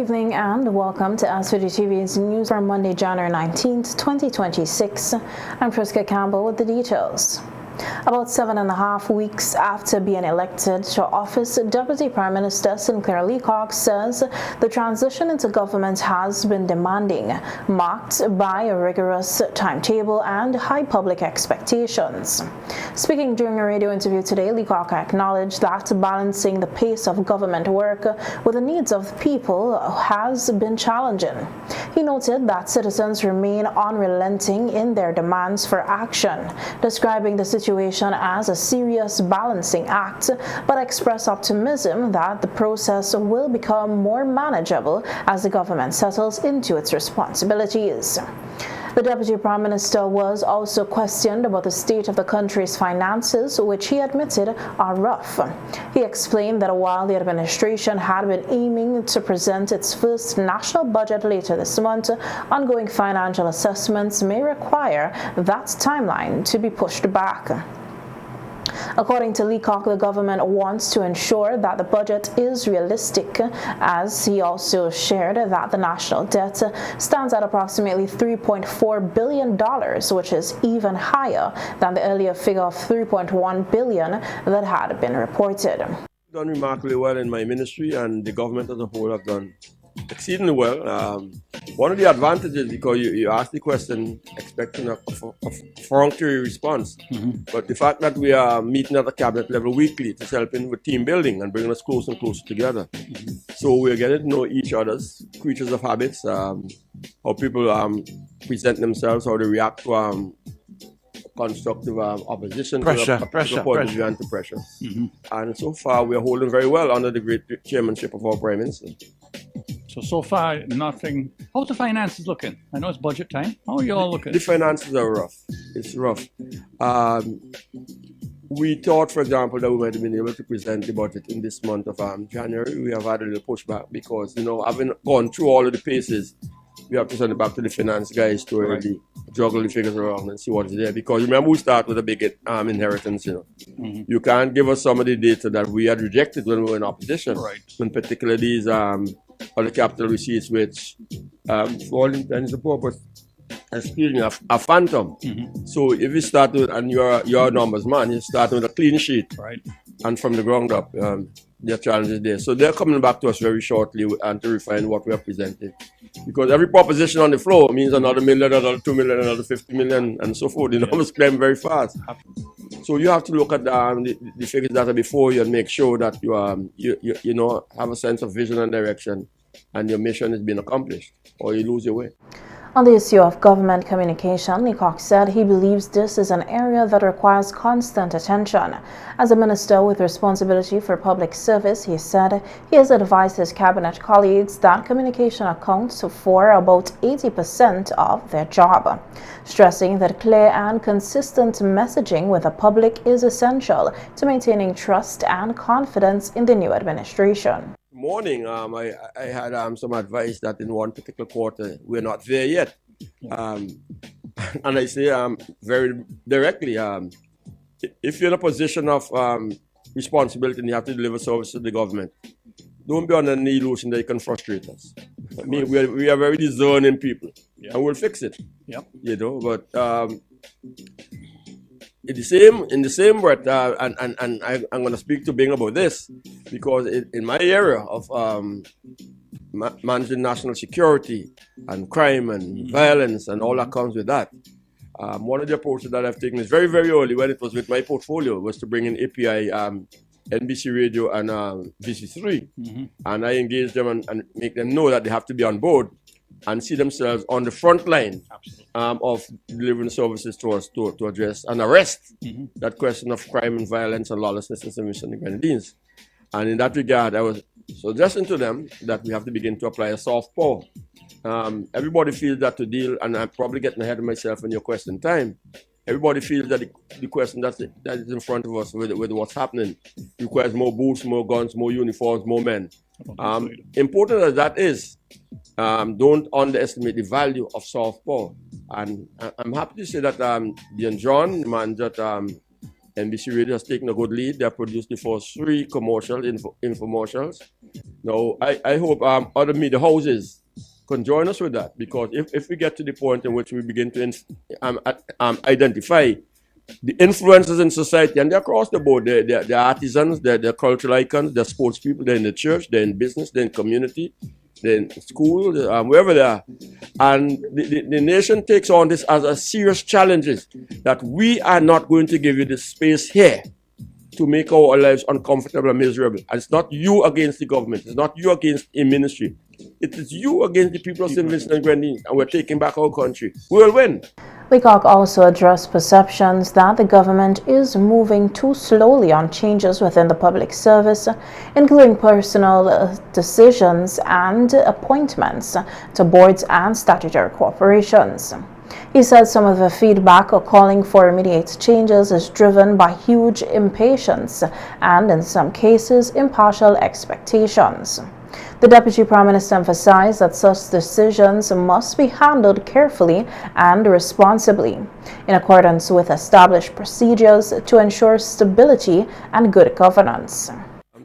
evening and welcome to SVGTV's news for Monday, January 19th, 2026. I'm Priska Campbell with the details. About 7.5 weeks after being elected to office, Deputy Prime Minister Sinclair Leacock says the transition into government has been demanding, marked by a rigorous timetable and high public expectations. Speaking during a radio interview today, Leacock acknowledged that balancing the pace of government work with the needs of the people has been challenging. He noted that citizens remain unrelenting in their demands for action, describing the situation as a serious balancing act, but expressed optimism that the process will become more manageable as the government settles into its responsibilities. The Deputy Prime Minister was also questioned about the state of the country's finances, which he admitted are rough. He explained that while the administration had been aiming to present its first national budget later this month, ongoing financial assessments may require that timeline to be pushed back. According to Leacock, the government wants to ensure that the budget is realistic, as he also shared that the national debt stands at approximately $3.4 billion, which is even higher than the earlier figure of $3.1 billion that had been reported. Done remarkably well in my ministry, and the government as a whole have done exceedingly well. One of the advantages, because you asked the question expecting a perfunctory response, but the fact that we are meeting at the cabinet level weekly is helping with team building and bringing us closer and closer together. So we're getting to know each other's creatures of habits, how people present themselves, how they react to constructive opposition pressure. And to pressure. And so far we are holding very well under the great chairmanship of our Prime Minister. So far, nothing. How's the finances looking? I know it's budget time. How are you all looking? The finances are rough. It's rough. We thought, for example, that we might have been able to present the budget in this month of January. We have had a little pushback because, having gone through all of the paces, we have to send it back to the finance guys to really juggle the figures around and see what's there. Because remember, we start with a big inheritance. You can't give us some of the data that we had rejected when we were in opposition. Right. In particular, these other capital receipts, which, for all intents and purposes, a phantom. So if you start with, and you're a numbers man, you start with a clean sheet, right, and from the ground up, there are challenges there. So they're coming back to us very shortly and to refine what we are presenting. Because every proposition on the floor means another million, another 2 million, another 50 million, and so forth. The numbers climb very fast. So you have to look at the figures that are before you and make sure that you have a sense of vision and direction, and your mission is being accomplished, or you lose your way. On the issue of government communication, Leacock said he believes this is an area that requires constant attention. As a minister with responsibility for public service, he said he has advised his cabinet colleagues that communication accounts for about 80% of their job, stressing that clear and consistent messaging with the public is essential to maintaining trust and confidence in the new administration. Morning, I had some advice that in one particular quarter we're not there yet, and I say very directly, if you're in a position of responsibility and you have to deliver service to the government, don't be under any illusion that you can frustrate us. I mean, we are very discerning people, and we'll fix it. But in the same breath, and I'm going to speak to Bing about this, because in my area of managing national security and crime and violence and all that comes with that, one of the approaches that I've taken is very, very early when it was with my portfolio was to bring in API, NBC Radio and VC3, and I engage them and make them know that they have to be on board and see themselves on the front line of delivering services to us to address and arrest that question of crime and violence and lawlessness in the Grenadines. And in that regard, I was suggesting to them that we have to begin to apply a soft power. Everybody feels that to deal, and I'm probably getting ahead of myself in your question time. Everybody feels that the question that is in front of us with what's happening requires more boots, more guns, more uniforms, more men. Important as that is, don't underestimate the value of soft power. And I'm happy to say that Dean John, the man that NBC Radio has taken a good lead. They have produced the first 3 commercial infomercials. Now, I hope other media houses can join us with that, because if we get to the point in which we begin to identify the influences in society, and they're across the board, they're artisans, they're cultural icons, they're sports people, they're in the church, they're in business, they're in community, they're in school, wherever they are. And the nation takes on this as a serious challenge, that we are not going to give you the space here to make our lives uncomfortable and miserable. And it's not you against the government. It's not you against a ministry. It is you against the people of St. Vincent and Grenadines, and we're taking back our country. We will win. Leacock also addressed perceptions that the government is moving too slowly on changes within the public service, including personal decisions and appointments to boards and statutory corporations. He said some of the feedback calling for immediate changes is driven by huge impatience and, in some cases, impartial expectations. The Deputy Prime Minister emphasized that such decisions must be handled carefully and responsibly, in accordance with established procedures to ensure stability and good governance.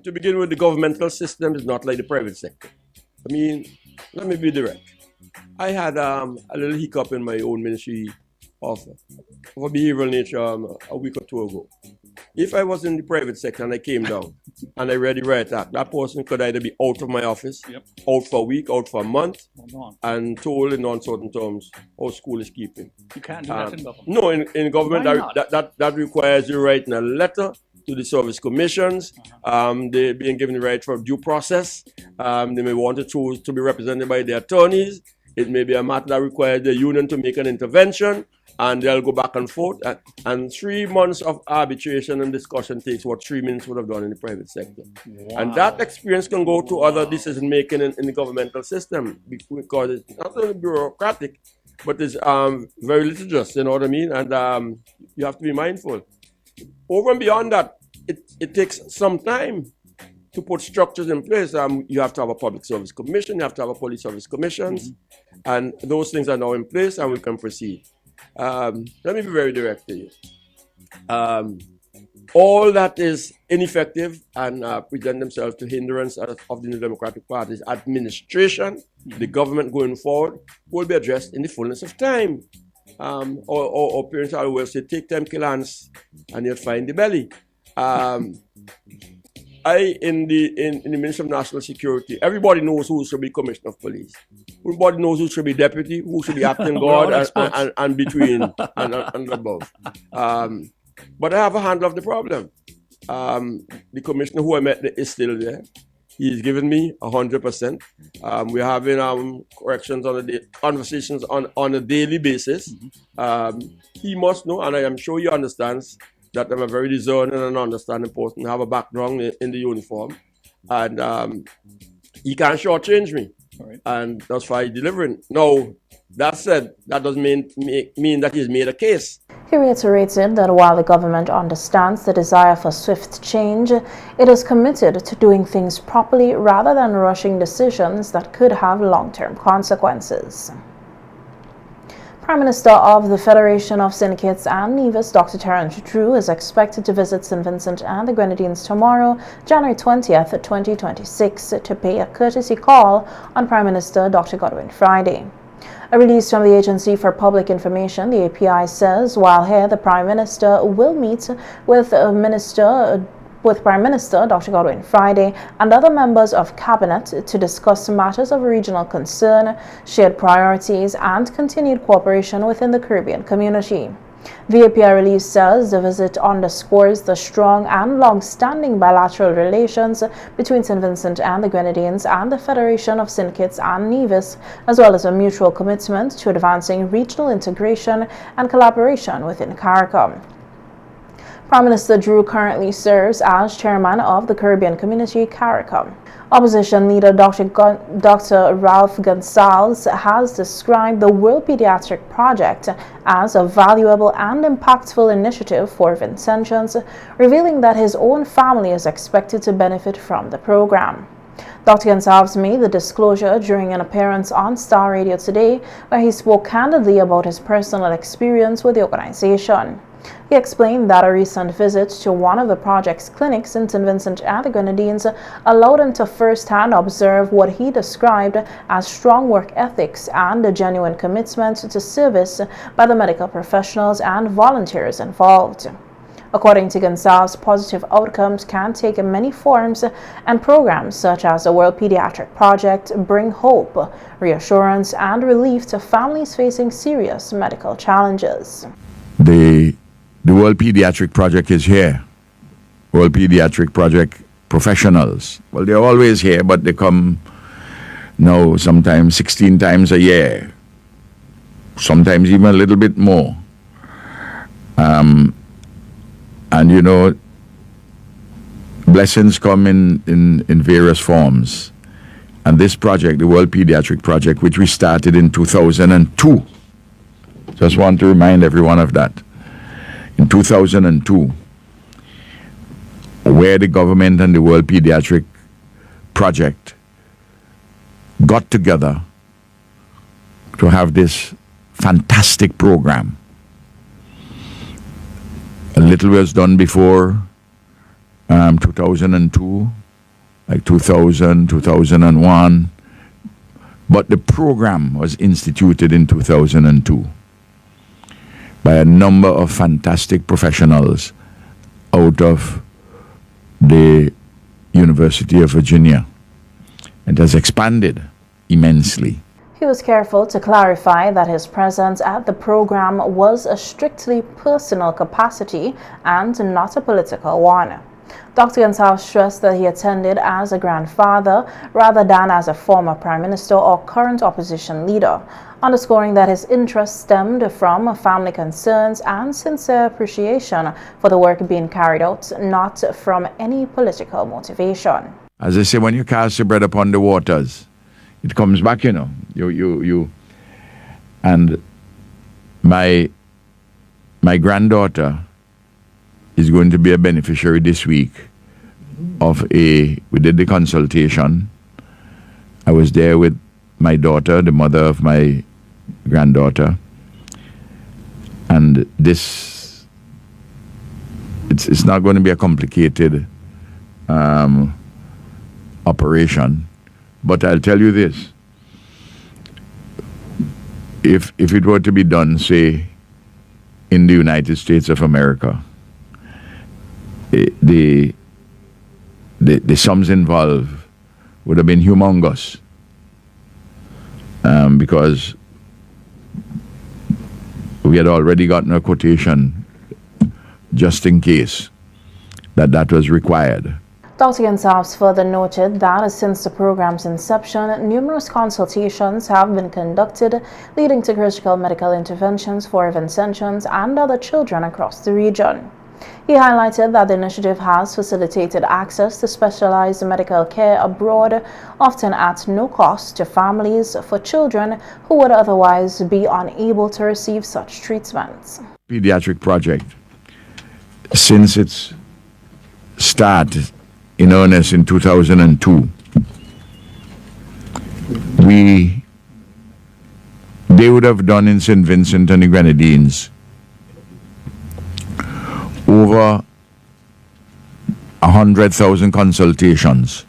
To begin with, the governmental system is not like the private sector. I mean, let me be direct. I had a little hiccup in my own ministry of a behavioral nature a week or two ago. If I was in the private sector and I came down and I read the Riot Act, that person could either be out of my office, out for a week, out for a month, and told in uncertain terms how school is keeping. You can't do that in government. No, in government that requires you writing a letter to the service commissions. They're being given the right for due process. They may want to choose to be represented by their attorneys. It may be a matter that requires the union to make an intervention, and they'll go back and forth. And 3 months of arbitration and discussion takes what 3 minutes would have done in the private sector. Wow. And that experience can go to other decision making in the governmental system, because it's not only bureaucratic, but it's very litigious, you know what I mean? And you have to be mindful. Over and beyond that, it takes some time to put structures in place. You have to have a public service commission, you have to have a police service commissions, and those things are now in place, and we can proceed. Let me be very direct to you. All that is ineffective and present themselves to hindrance of the New Democratic Party's administration, the government going forward, will be addressed in the fullness of time. Or parents will say, take time, kill ants, and you'll find the belly. In the Ministry of National Security, everybody knows who should be Commissioner of Police. Everybody knows who should be Deputy, who should be Acting Guard, and between and above. But I have a handle of the problem. The Commissioner who I met is still there. He's given me 100%. We're having corrections conversations on a daily basis. He must know, and I am sure he understands, that I'm a very discerning and understanding person. I have a background in the uniform, and he can't shortchange me. Right. And that's why he's delivering. Now, that said, that doesn't mean that he's made a case. He reiterated that while the government understands the desire for swift change, it is committed to doing things properly rather than rushing decisions that could have long-term consequences. Prime Minister of the Federation of Syndicates and Nevis, Dr. Terence Drew, is expected to visit St. Vincent and the Grenadines tomorrow, January 20th, 2026, to pay a courtesy call on Prime Minister Dr. Godwin Friday. A release from the Agency for Public Information, the API, says while here the Prime Minister will meet with Prime Minister Dr. Godwin Friday and other members of Cabinet to discuss matters of regional concern, shared priorities, and continued cooperation within the Caribbean community. The API release says the visit underscores the strong and long-standing bilateral relations between St. Vincent and the Grenadines and the Federation of Syndicates and Nevis, as well as a mutual commitment to advancing regional integration and collaboration within CARICOM. Prime Minister Drew currently serves as chairman of the Caribbean Community, CARICOM. Opposition leader Dr. Ralph Gonsalves has described the World Pediatric Project as a valuable and impactful initiative for Vincentians, revealing that his own family is expected to benefit from the program. Dr. Gonsalves made the disclosure during an appearance on Star Radio Today, where he spoke candidly about his personal experience with the organization. He explained that a recent visit to one of the project's clinics in St. Vincent and the Grenadines allowed him to firsthand observe what he described as strong work ethics and a genuine commitment to service by the medical professionals and volunteers involved. According to Gonsalves, positive outcomes can take many forms, and programs such as the World Pediatric Project bring hope, reassurance, and relief to families facing serious medical challenges. The World Pediatric Project is here. World Pediatric Project professionals. Well, they're always here, but they come now sometimes 16 times a year, sometimes even a little bit more. And you know, blessings come in various forms. And this project, the World Pediatric Project, which we started in 2002, just want to remind everyone of that. In 2002, where the government and the World Pediatric Project got together to have this fantastic program. A little was done before 2002, like 2000, 2001, but the program was instituted in 2002 by a number of fantastic professionals out of the University of Virginia. It has expanded immensely. He was careful to clarify that his presence at the program was a strictly personal capacity and not a political one. Dr. Gonsalves stressed that he attended as a grandfather rather than as a former prime minister or current opposition leader, underscoring that his interest stemmed from family concerns and sincere appreciation for the work being carried out, not from any political motivation. As I say, when you cast your bread upon the waters, it comes back, you know. And my granddaughter is going to be a beneficiary this week of we did the consultation. I was there with my daughter, the mother of my granddaughter, and it's not going to be a complicated operation. But I'll tell you this, if it were to be done, say, in the United States of America, the sums involved would have been humongous, because we had already gotten a quotation just in case that was required. Dr. Gonsalves further noted that since the program's inception, numerous consultations have been conducted, leading to critical medical interventions for Vincentians and other children across the region. He highlighted that the initiative has facilitated access to specialized medical care abroad, often at no cost to families for children who would otherwise be unable to receive such treatments. Pediatric Project, since its start in earnest in 2002, they would have done in St. Vincent and the Grenadines over 100,000 consultations.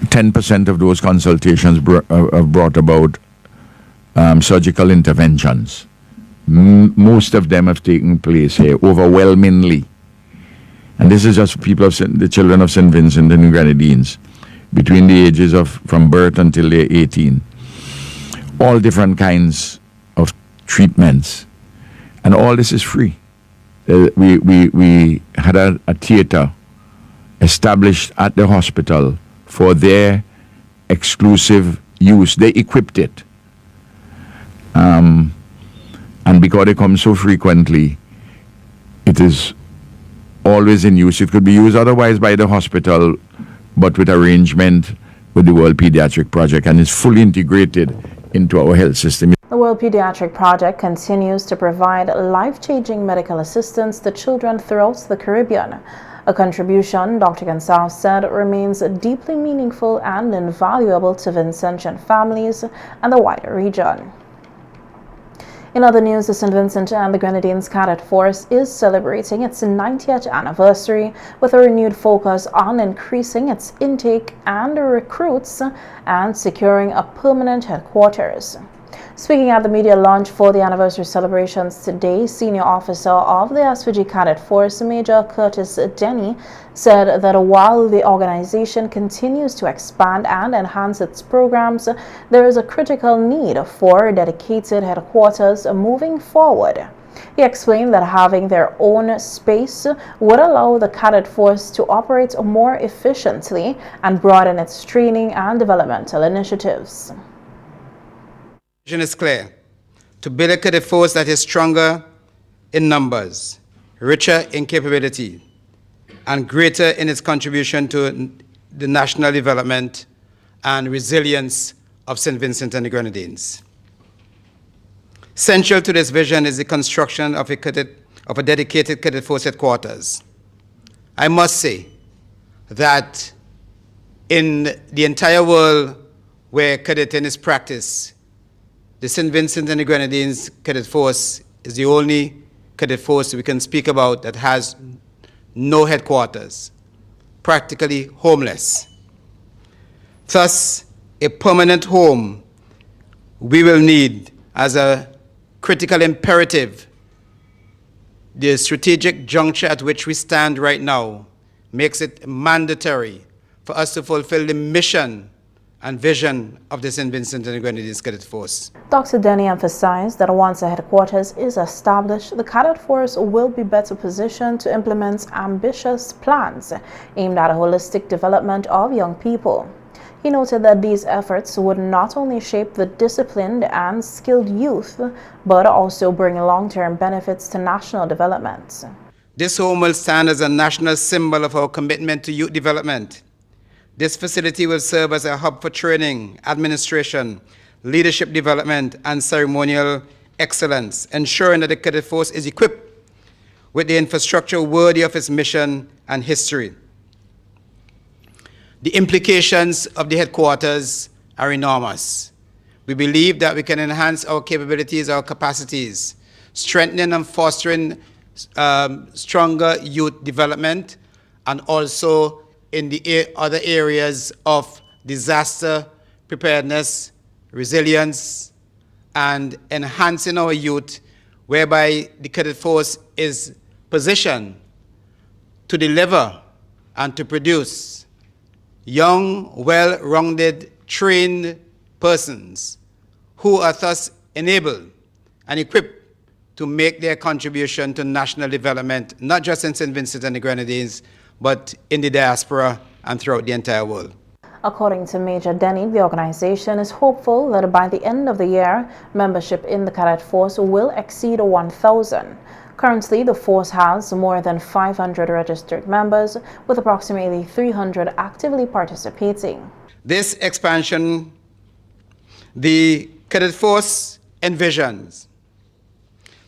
10% of those consultations have brought about surgical interventions. Most of them have taken place here, overwhelmingly. And this is just people of the children of St. Vincent and the Grenadines, between the ages of from birth until they're 18. All different kinds of treatments. And all this is free. We had a theater established at the hospital for their exclusive use. They equipped it. And because they come so frequently, it is always in use. It could be used otherwise by the hospital, but with arrangement with the World Pediatric Project, and is fully integrated into our health system. The World Pediatric Project continues to provide life-changing medical assistance to children throughout the Caribbean, a contribution Dr. Gonsalves said remains deeply meaningful and invaluable to Vincentian families and the wider region. In other news, the St. Vincent and the Grenadines Cadet Force is celebrating its 90th anniversary with a renewed focus on increasing its intake and recruits and securing a permanent headquarters. Speaking at the media launch for the anniversary celebrations today, Senior Officer of the SVG Cadet Force, Major Curtis Denny, said that while the organization continues to expand and enhance its programs, there is a critical need for dedicated headquarters moving forward. He explained that having their own space would allow the Cadet Force to operate more efficiently and broaden its training and developmental initiatives. The vision is clear: to build a cadet force that is stronger in numbers, richer in capability, and greater in its contribution to the national development and resilience of St. Vincent and the Grenadines. Central to this vision is the construction of a dedicated cadet force headquarters. I must say that in the entire world where cadeting is practiced, the St. Vincent and the Grenadines Cadet Force is the only cadet force we can speak about that has no headquarters, practically homeless. Thus, a permanent home we will need as a critical imperative. The strategic juncture at which we stand right now makes it mandatory for us to fulfill the mission and vision of the St. Vincent and the Grenadines Cadet Force. Dr. Denny emphasized that once a headquarters is established, the Cadet Force will be better positioned to implement ambitious plans aimed at a holistic development of young people. He noted that these efforts would not only shape the disciplined and skilled youth, but also bring long-term benefits to national development. This home will stand as a national symbol of our commitment to youth development. This facility will serve as a hub for training, administration, leadership development, and ceremonial excellence, ensuring that the Cadet Force is equipped with the infrastructure worthy of its mission and history. The implications of the headquarters are enormous. We believe that we can enhance our capabilities, our capacities, strengthening and fostering stronger youth development, and also in the other areas of disaster preparedness, resilience, and enhancing our youth, whereby the Cadet Force is positioned to deliver and to produce young, well-rounded, trained persons who are thus enabled and equipped to make their contribution to national development, not just in St. Vincent and the Grenadines, but in the diaspora and throughout the entire world. According to Major Denny, the organization is hopeful that by the end of the year, membership in the Cadet Force will exceed 1,000. Currently, the force has more than 500 registered members, with approximately 300 actively participating. This expansion, the Cadet Force envisions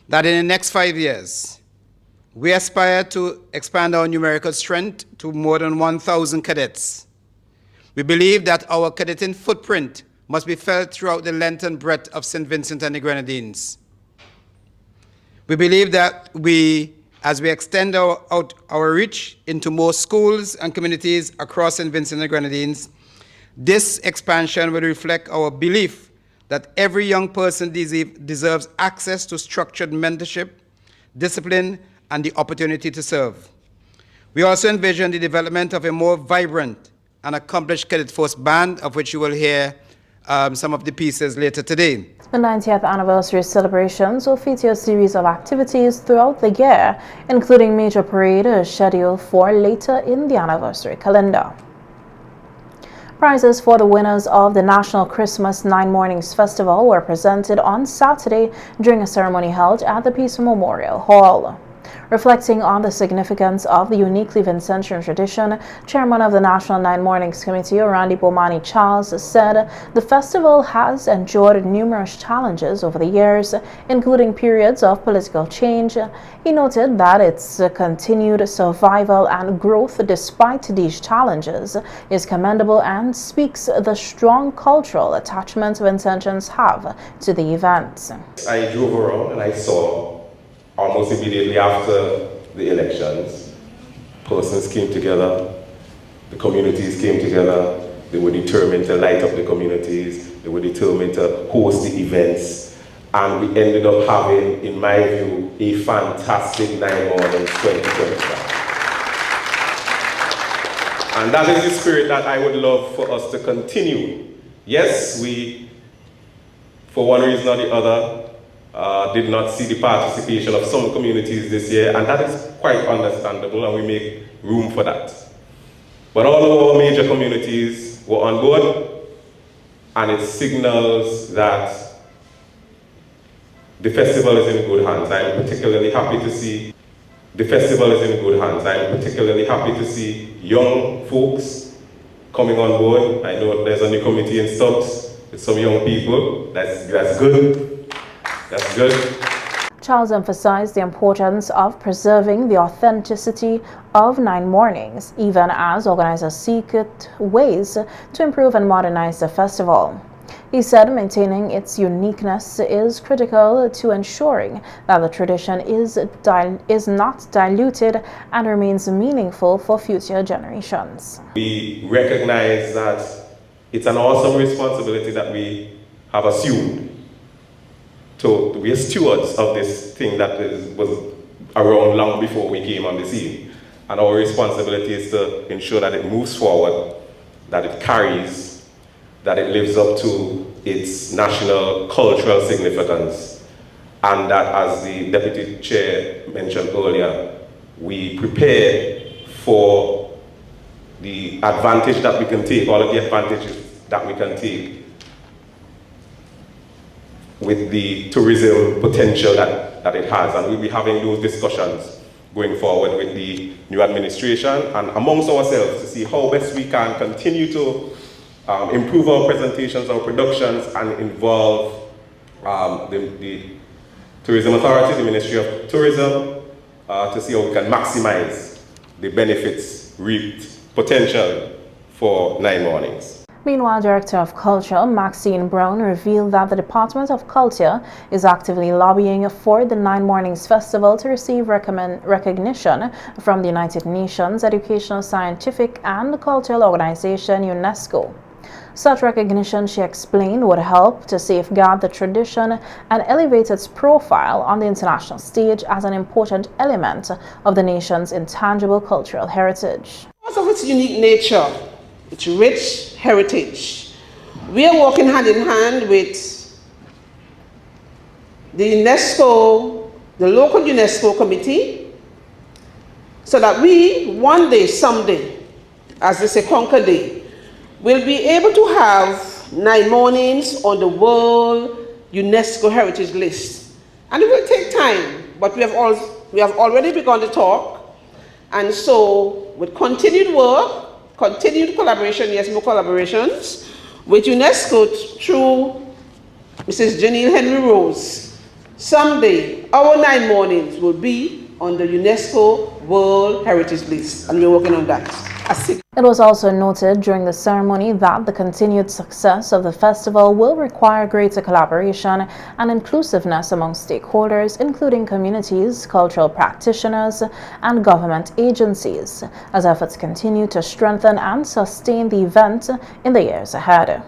that in the next 5 years, we aspire to expand our numerical strength to more than 1,000 cadets. We believe that our cadeting footprint must be felt throughout the length and breadth of St. Vincent and the Grenadines. We believe that as we extend our reach into more schools and communities across St. Vincent and the Grenadines, this expansion will reflect our belief that every young person deserves access to structured mentorship, discipline, and the opportunity to serve. We also envision the development of a more vibrant and accomplished Cadet Force band, of which you will hear some of the pieces later today. The 90th anniversary celebrations will feature a series of activities throughout the year, including major parade scheduled for later in the anniversary calendar. Prizes for the winners of the National Christmas 9 Mornings Festival were presented on Saturday during a ceremony held at the Peace Memorial Hall. Reflecting on the significance of the uniquely Vincentian tradition, Chairman of the National Nine Mornings Committee, Randy Bomani Charles, said the festival has endured numerous challenges over the years, including periods of political change. He noted that its continued survival and growth despite these challenges is commendable and speaks the strong cultural attachment Vincentians have to the event. I drove around and I saw almost immediately after the elections, persons came together, the communities came together, they were determined to light up the communities, they were determined to host the events, and we ended up having, in my view, a fantastic 9 Mornings 2025. And that is the spirit that I would love for us to continue. Yes, we, for one reason or the other, did not see the participation of some communities this year, and that is quite understandable, and we make room for that. But all of our major communities were on board, and it signals that the festival is in good hands. I'm particularly happy to see the festival is in good hands. I'm particularly happy to see young folks coming on board. I know there's a new committee in Stubbs with some young people. That's good. That's good. Charles emphasized the importance of preserving the authenticity of 9 Mornings, even as organizers seek ways to improve and modernize the festival. He said maintaining its uniqueness is critical to ensuring that the tradition is not diluted and remains meaningful for future generations. We recognize that it's an awesome responsibility that we have assumed to be stewards of this thing that was around long before we came on the scene. And our responsibility is to ensure that it moves forward, that it carries, that it lives up to its national cultural significance, and that, as the Deputy Chair mentioned earlier, we prepare for the advantage that we can take, all of the advantages that we can take with the tourism potential that it has. And we'll be having those discussions going forward with the new administration and amongst ourselves to see how best we can continue to improve our presentations, our productions, and involve the Tourism Authority, the Ministry of Tourism, to see how we can maximize the benefits reaped potential for 9 Mornings. Meanwhile, Director of Culture, Maxine Brown, revealed that the Department of Culture is actively lobbying for the 9 Mornings Festival to receive recognition from the United Nations Educational, Scientific and Cultural Organization, UNESCO. Such recognition, she explained, would help to safeguard the tradition and elevate its profile on the international stage as an important element of the nation's intangible cultural heritage. Because of its unique nature, its rich heritage, we are working hand in hand with the UNESCO, the local UNESCO committee, so that we, one day, someday, as they say, conquer day, will be able to have 9 Mornings on the World UNESCO Heritage List. And it will take time, but we have already begun to talk. And so, with continued work, continued collaboration, yes, more collaborations, with UNESCO through Mrs. Janelle Henry Rose, someday our 9 Mornings will be on the UNESCO World Heritage List, and we're working on that. It was also noted during the ceremony that the continued success of the festival will require greater collaboration and inclusiveness among stakeholders, including communities, cultural practitioners, and government agencies, as efforts continue to strengthen and sustain the event in the years ahead.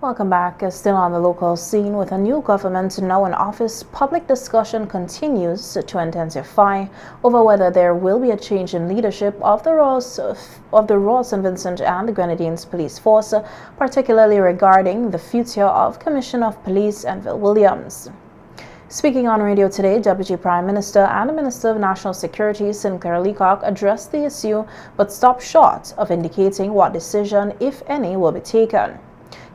Welcome back. Still on the local scene, with a new government now in office, public discussion continues to intensify over whether there will be a change in leadership of the Royal St. Vincent and the Grenadines Police Force, particularly regarding the future of Commissioner of Police Enville Williams. Speaking on radio today, Deputy Prime Minister and Minister of National Security Sinclair Leacock addressed the issue but stopped short of indicating what decision, if any, will be taken.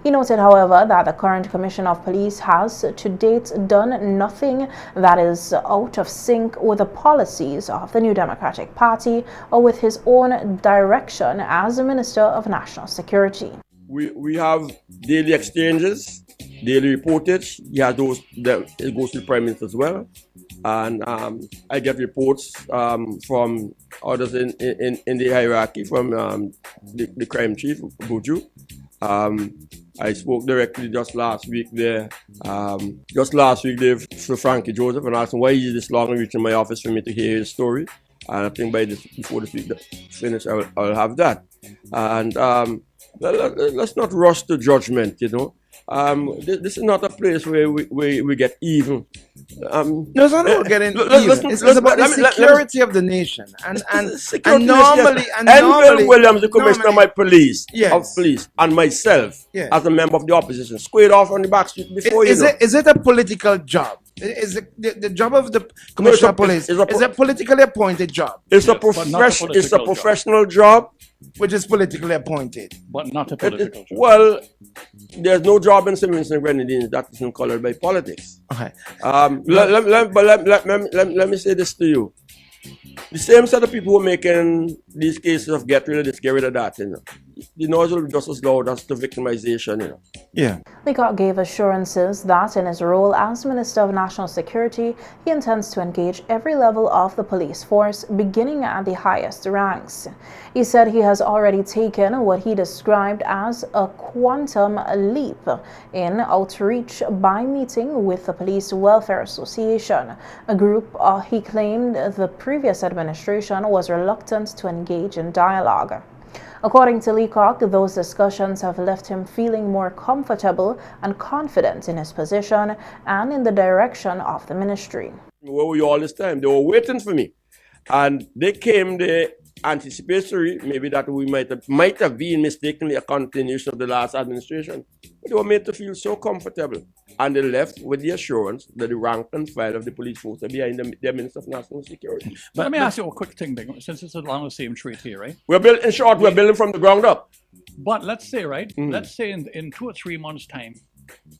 He noted, however, that the current Commissioner of Police has to date done nothing that is out of sync with the policies of the New Democratic Party or with his own direction as the Minister of National Security. We have daily exchanges, daily reportage. He has those that it goes to the Prime Minister as well. And I get reports from others in the hierarchy, from the crime chief, Buju. I spoke directly just last week there. To Frankie Joseph and asked him why is this long reaching my office for me to hear his story. And I think before this week finish, I'll have that. And let's not rush to judgment, you know. This is not a place where we get even. No, it's not about getting even. It's about the security of the nation. And normally, Williams, the Commissioner of my police, and myself, as a member of the opposition, squared off on the back street before is it a political job? Is the job of the Commissioner of Police is a politically appointed job? It's a professional job. Which is politically appointed. But not a political job. Well, there's no job in St. Vincent and Grenadines that isn't colored by politics. Okay. Let me say this to you. The same set of people who are making these cases of get rid of this, get rid of that, you know. The noise will be just as loud as the victimization, you know. Yeah. Leacock gave assurances that in his role as Minister of National Security, he intends to engage every level of the police force, beginning at the highest ranks. He said he has already taken what he described as a quantum leap in outreach by meeting with the Police Welfare Association, a group he claimed the previous administration was reluctant to engage in dialogue. According to Leacock, those discussions have left him feeling more comfortable and confident in his position and in the direction of the ministry. Where were you all this time? They were waiting for me. And they came there anticipatory, maybe that we might have been mistakenly a continuation of the last administration. But they were made to feel so comfortable. And they left with the assurance that the rank and file of the police force are behind their Minister of National Security. But let me ask you a quick thing, since it's along the same trait here, right? We're building from the ground up. But let's say, right, let's say in 2 or 3 months' time,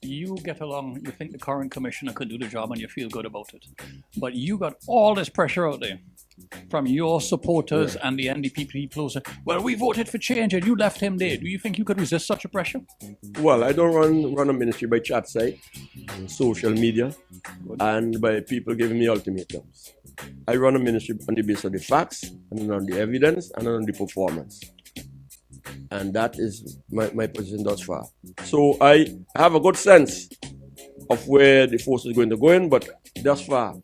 you get along, you think the current commissioner could do the job and you feel good about it. But you got all this pressure out there from your supporters and the NDP people who say, well, we voted for change and you left him there. Do you think you could resist such a pressure? Well, I don't run a ministry by chat site, social media, and by people giving me ultimatums. I run a ministry on the basis of the facts, and on the evidence, and on the performance. And that is my position thus far. So I have a good sense of where the force is going to go in, but thus far,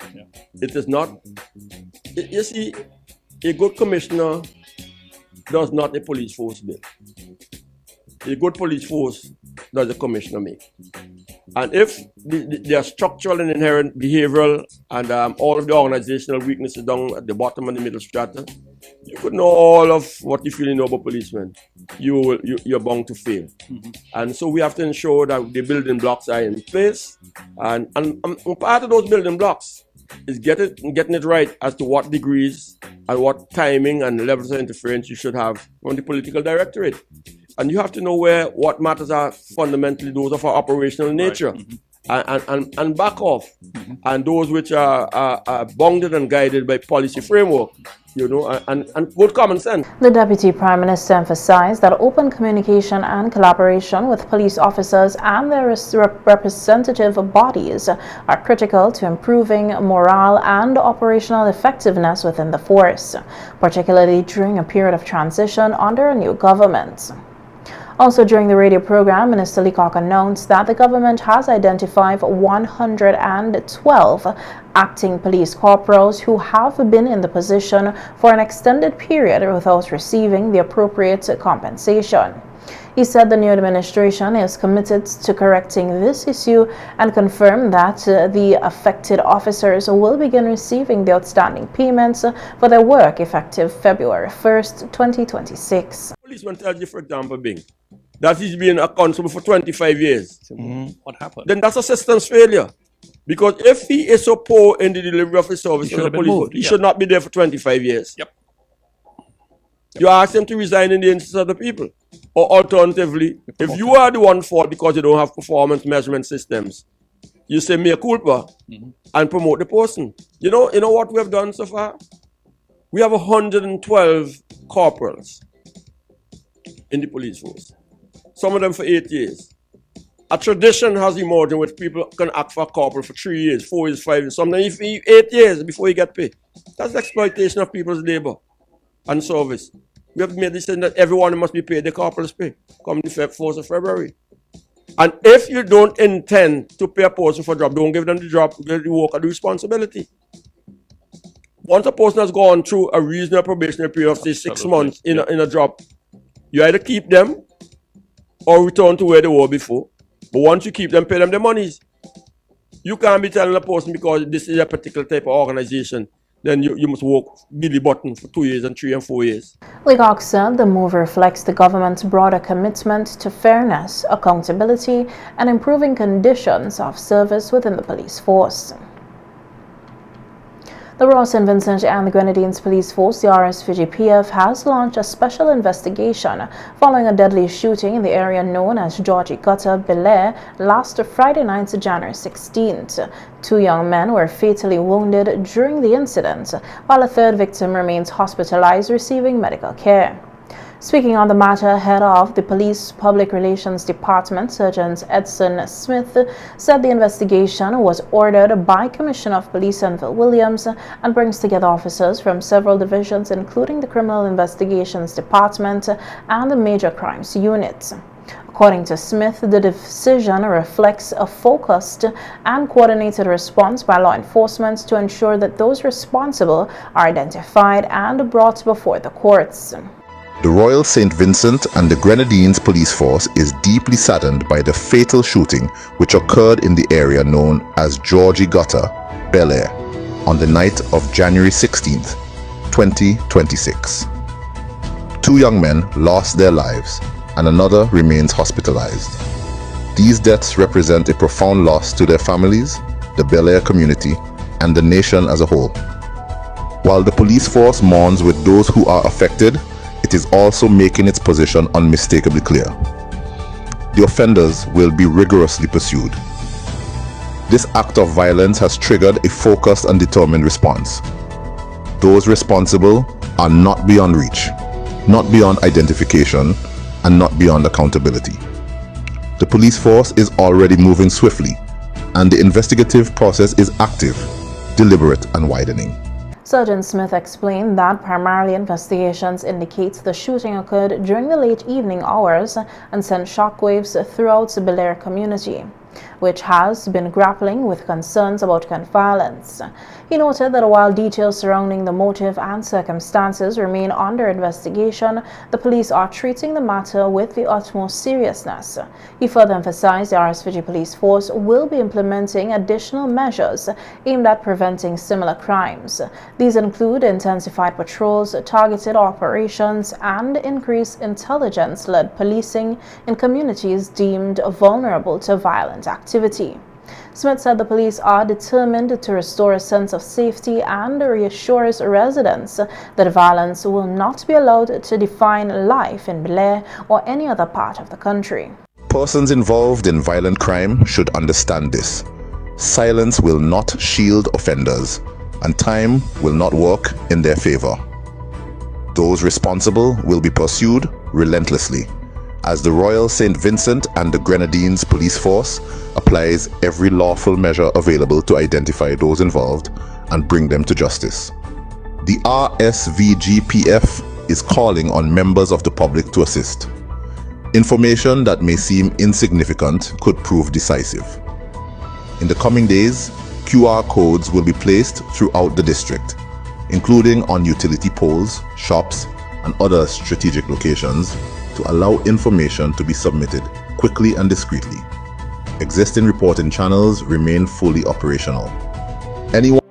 it is not. You see, a good commissioner does not a police force build. A good police force does a commissioner make. And if there are structural and inherent behavioral and all of the organizational weaknesses down at the bottom and the middle strata, you could know all of what you feel you know about policemen. You're bound to fail. And so we have to ensure that the building blocks are in place. And part of those building blocks is getting it right as to what degrees and what timing and levels of interference you should have from the political directorate. And you have to know what matters are fundamentally those of our operational nature, and back off. And those which are bounded and guided by policy framework, you know, and good common sense. The Deputy Prime Minister emphasized that open communication and collaboration with police officers and their representative bodies are critical to improving morale and operational effectiveness within the force, particularly during a period of transition under a new government. Also during the radio program, Minister Leacock announced that the government has identified 112 acting police corporals who have been in the position for an extended period without receiving the appropriate compensation. He said the new administration is committed to correcting this issue and confirmed that the affected officers will begin receiving the outstanding payments for their work effective February 1st, 2026. Policeman tells you, for example, that he's been a constable for 25 years. What happened? Then that's a system's failure. Because if he is so poor in the delivery of his service as a police, he should not be there for 25 years. Yep. You ask them to resign in the interest of the people. Or alternatively, if you are the one fault because you don't have performance measurement systems, you say mea culpa and promote the person. You know what we have done so far? We have 112 corporals in the police force. Some of them for 8 years. A tradition has emerged in which people can act for a corporal for 3 years, 4 years, 5 years, sometimes 8 years before you get paid. That's the exploitation of people's labor and service. We have made the decision that everyone must be paid the corporal's pay come the 1st of February. And if you don't intend to pay a person for a job, don't give them the job, give the worker the responsibility. Once a person has gone through a reasonable probationary period of say 6 months in a job, you either keep them or return to where they were before. But once you keep them, pay them the monies. You can't be telling a person because this is a particular type of organization, then you must work billy button for 2 years and 3 and 4 years. Leacock said the move reflects the government's broader commitment to fairness, accountability, and improving conditions of service within the police force. The Royal St. Vincent and the Grenadines Police Force, the SVG-PF, has launched a special investigation following a deadly shooting in the area known as Georgie Gutter, Bel Air, last Friday night, January 16th. 2 young men were fatally wounded during the incident, while a third victim remains hospitalized receiving medical care. Speaking on the matter, head of the Police Public Relations Department, Sergeant Edson Smith, said the investigation was ordered by Commissioner of Police Enville Williams and brings together officers from several divisions, including the Criminal Investigations Department and the Major Crimes Unit. According to Smith, the decision reflects a focused and coordinated response by law enforcement to ensure that those responsible are identified and brought before the courts. The Royal St. Vincent and the Grenadines Police Force is deeply saddened by the fatal shooting which occurred in the area known as Georgie Gutter, Bel Air, on the night of January 16th, 2026. 2 young men lost their lives and another remains hospitalized. These deaths represent a profound loss to their families, the Bel Air community, and the nation as a whole. While the police force mourns with those who are affected, it is also making its position unmistakably clear. The offenders will be rigorously pursued. This act of violence has triggered a focused and determined response. Those responsible are not beyond reach, not beyond identification, and not beyond accountability. The police force is already moving swiftly, and the investigative process is active, deliberate, and widening. Sergeant Smith explained that primarily investigations indicate the shooting occurred during the late evening hours and sent shockwaves throughout the Bel Air community, which has been grappling with concerns about gun violence. He noted that while details surrounding the motive and circumstances remain under investigation, the police are treating the matter with the utmost seriousness. He further emphasized the RSVG Police Force will be implementing additional measures aimed at preventing similar crimes. These include intensified patrols, targeted operations, and increased intelligence-led policing in communities deemed vulnerable to violent activity. Smith said the police are determined to restore a sense of safety and reassures residents that violence will not be allowed to define life in Bel Air or any other part of the country. Persons involved in violent crime should understand this. Silence will not shield offenders, and time will not work in their favor. Those responsible will be pursued relentlessly, as the Royal St. Vincent and the Grenadines Police Force applies every lawful measure available to identify those involved and bring them to justice. The RSVGPF is calling on members of the public to assist. Information that may seem insignificant could prove decisive. In the coming days, QR codes will be placed throughout the district, including on utility poles, shops, and other strategic locations, to allow information to be submitted quickly and discreetly. Existing reporting channels remain fully operational. Anyone